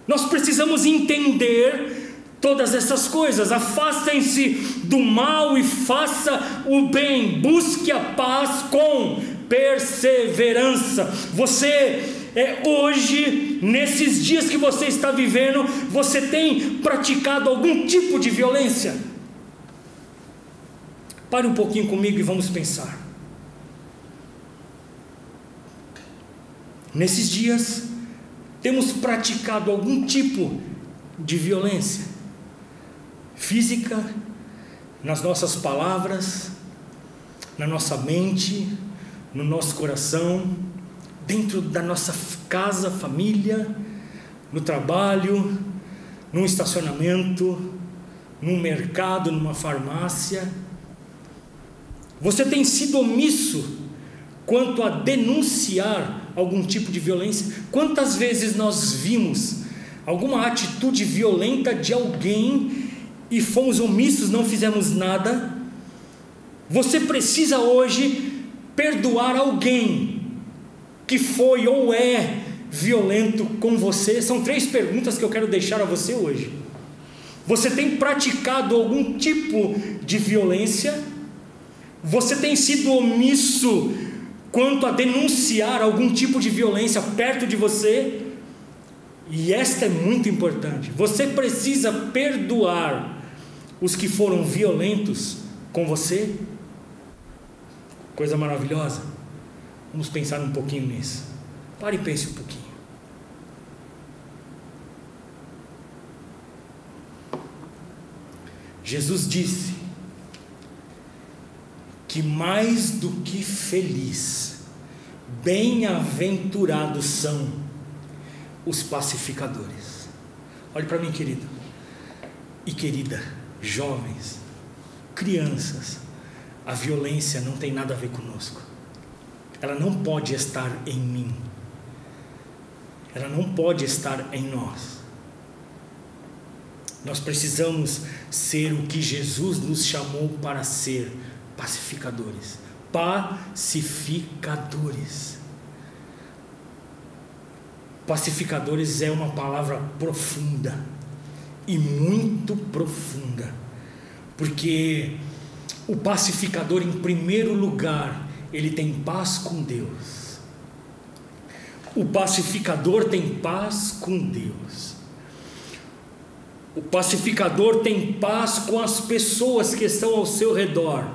Nós precisamos entender todas essas coisas. Afastem-se do mal e faça o bem. Busque a paz com perseverança. Você hoje, nesses dias que você está vivendo, você tem praticado algum tipo de violência? Pare um pouquinho comigo e vamos pensar. Nesses dias, temos praticado algum tipo de violência física, nas nossas palavras, na nossa mente, no nosso coração, dentro da nossa casa, família, no trabalho, num estacionamento, num mercado, numa farmácia. Você tem sido omisso quanto a denunciar algum tipo de violência? Quantas vezes nós vimos alguma atitude violenta de alguém e fomos omissos, não fizemos nada? Você precisa hoje perdoar alguém que foi ou é violento com você. São 3 perguntas que eu quero deixar a você hoje. Você tem praticado algum tipo de violência? Você tem sido omisso quanto a denunciar algum tipo de violência perto de você? E esta é muito importante. Você precisa perdoar os que foram violentos com você? Coisa maravilhosa. Vamos pensar um pouquinho nisso. Pare e pense um pouquinho. Jesus disse que mais do que feliz, bem-aventurados são os pacificadores. Olhe para mim, querido e querida, jovens, crianças. A violência não tem nada a ver conosco. Ela não pode estar em mim. Ela não pode estar em nós. Nós precisamos ser o que Jesus nos chamou para ser: pacificadores. Pacificadores. Pacificadores é uma palavra profunda, e muito profunda, porque o pacificador, em primeiro lugar, ele tem paz com Deus. O pacificador tem paz com Deus. O pacificador tem paz com as pessoas que estão ao seu redor.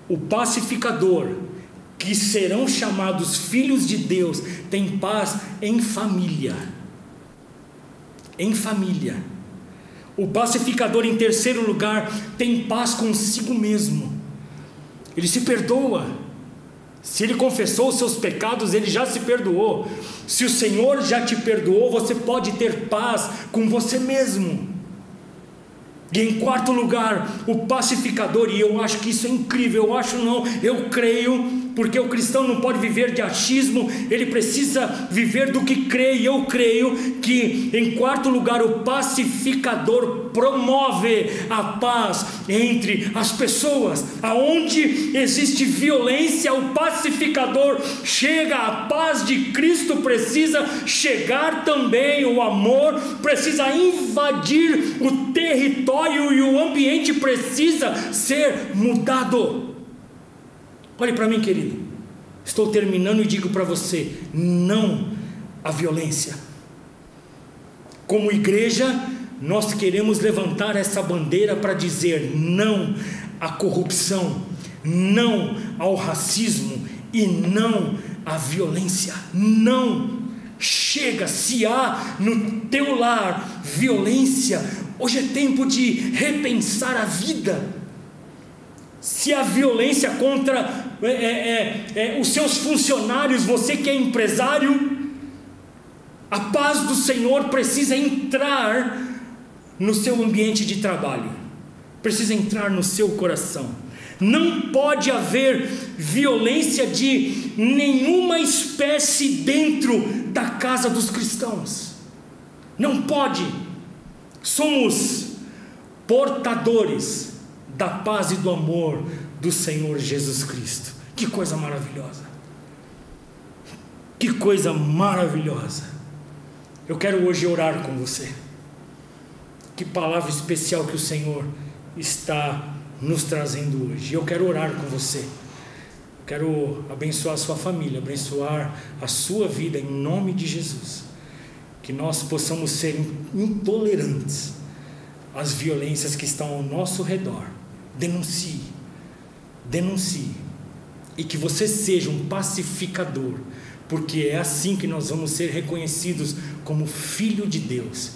O pacificador, que serão chamados filhos de Deus, tem paz em família. Em família. O pacificador, em terceiro lugar, tem paz consigo mesmo. Ele se perdoa. Se ele confessou os seus pecados, ele já se perdoou. Se o Senhor já te perdoou, você pode ter paz com você mesmo. E em quarto lugar, o pacificador, e eu acho que isso é incrível, eu creio, porque o cristão não pode viver de achismo, ele precisa viver do que crê, e eu creio que, em quarto lugar, o pacificador promove a paz entre as pessoas. Aonde existe violência, o pacificador chega. A paz de Cristo precisa chegar também, o amor precisa invadir o território, e o ambiente precisa ser mudado. Olhe para mim, querido, estou terminando e digo para você: não à violência. Como igreja, nós queremos levantar essa bandeira para dizer não à corrupção, não ao racismo e não à violência. Não. Chega. Se há no teu lar violência, hoje é tempo de repensar a vida. Se há violência contra os seus funcionários, você que é empresário, a paz do Senhor precisa entrar no seu ambiente de trabalho, precisa entrar no seu coração. Não pode haver violência de nenhuma espécie dentro da casa dos cristãos. Não pode. Somos portadores da paz e do amor do Senhor Jesus Cristo. Que coisa maravilhosa! Que coisa maravilhosa! Eu quero hoje orar com você. Que palavra especial que o Senhor está nos trazendo hoje. Eu quero orar com você. Eu quero abençoar a sua família, abençoar a sua vida em nome de Jesus. Que nós possamos ser intolerantes às violências que estão ao nosso redor. Denuncie. E que você seja um pacificador, porque é assim que nós vamos ser reconhecidos como filho de Deus.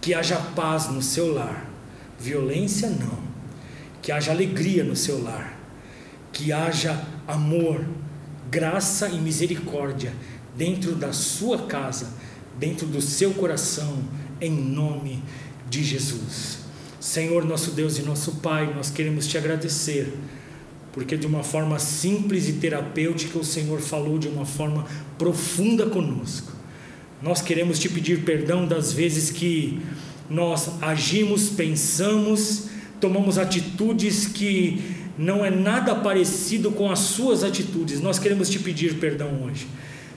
Que haja paz no seu lar, violência não. Que haja alegria no seu lar, que haja amor, graça e misericórdia dentro da sua casa, dentro do seu coração, em nome de Jesus. Senhor, nosso Deus e nosso Pai, nós queremos te agradecer, porque de uma forma simples e terapêutica o Senhor falou de uma forma profunda conosco. Nós queremos te pedir perdão das vezes que nós agimos, pensamos, tomamos atitudes que não é nada parecido com as suas atitudes. Nós queremos te pedir perdão hoje.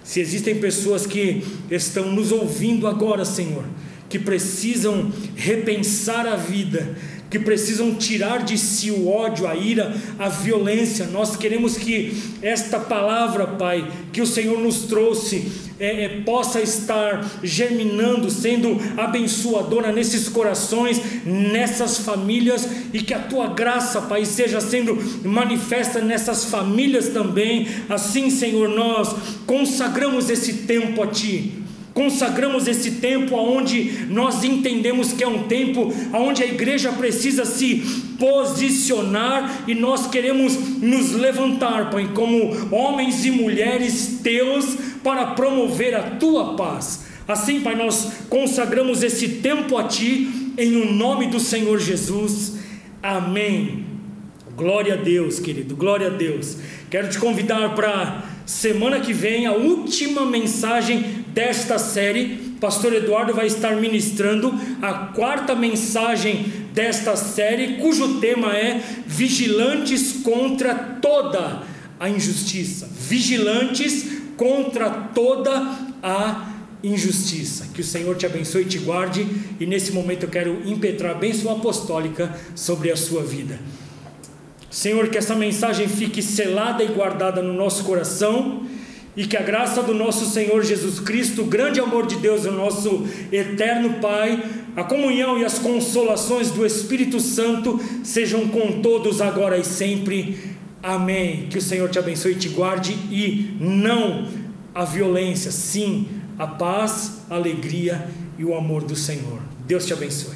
Se existem pessoas que estão nos ouvindo agora, Senhor, que precisam repensar a vida, que precisam tirar de si o ódio, a ira, a violência, nós queremos que esta palavra, Pai, que o Senhor nos trouxe, possa estar germinando, sendo abençoadora nesses corações, nessas famílias, e que a Tua graça, Pai, seja sendo manifesta nessas famílias também. Assim, Senhor, nós consagramos esse tempo a Ti. Consagramos esse tempo onde nós entendemos que é um tempo onde a igreja precisa se posicionar, e nós queremos nos levantar, Pai, como homens e mulheres Teus, para promover a Tua paz. Assim, Pai, nós consagramos esse tempo a Ti, em o nome do Senhor Jesus. Amém. Glória a Deus, querido, glória a Deus. Quero te convidar para semana que vem, a última mensagem desta série. Pastor Eduardo vai estar ministrando a 4ª mensagem desta série, cujo tema é Vigilantes contra toda a injustiça. Vigilantes contra toda a injustiça. Que o Senhor te abençoe e te guarde, e nesse momento eu quero impetrar a bênção apostólica sobre a sua vida. Senhor, que essa mensagem fique selada e guardada no nosso coração, e que a graça do nosso Senhor Jesus Cristo, o grande amor de Deus, o nosso eterno Pai, a comunhão e as consolações do Espírito Santo sejam com todos agora e sempre. Amém. Que o Senhor te abençoe e te guarde, e não a violência, sim a paz, a alegria e o amor do Senhor. Deus te abençoe.